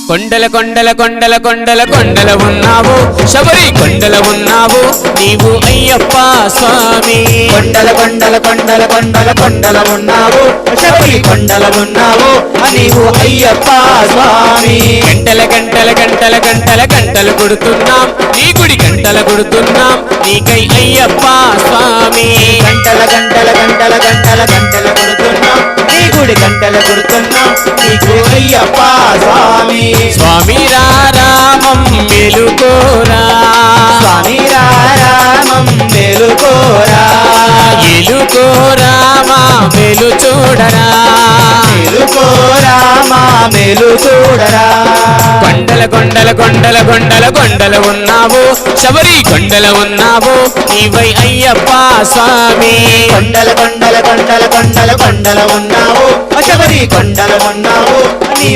కొండల కొండల కొండల కొండల కొండల ఉన్నావు శబరి కొండల ఉన్నావు నీవు అయ్యప్ప స్వామి కొండల కొండల కొండల కొండల కొండల ఉన్నావు శబరి కొండల ఉన్నావు నీవు అయ్యప్ప స్వామి గంటల గంటల గంటల గంటల గంటలు కొడుతున్నాం నీ గుడి గంటల కొడుతున్నాం నీకై అయ్యప్ప స్వామి గంటల గంటల గంటల గంటల గంటల కొడుతున్నాం నీ గుడి గంటల కొడుతున్నాం నీకు అయ్యప్ప స్వామి స్వామి రామం మెలుకోరా స్వామి రామం మేలుకోరా ఎలుకోరా మా మెలు చూడరా మేలుకోరా మా మేలు చూడరా కొండల కొండల కొండల కొండల కొండల ఉన్నావు శబరి కొండల ఉన్నావు నీవై అయ్యప్ప స్వామి కొండల కొండల కొండల కొండల కొండల ఉన్నావు శబరి కొండల ఉన్నావు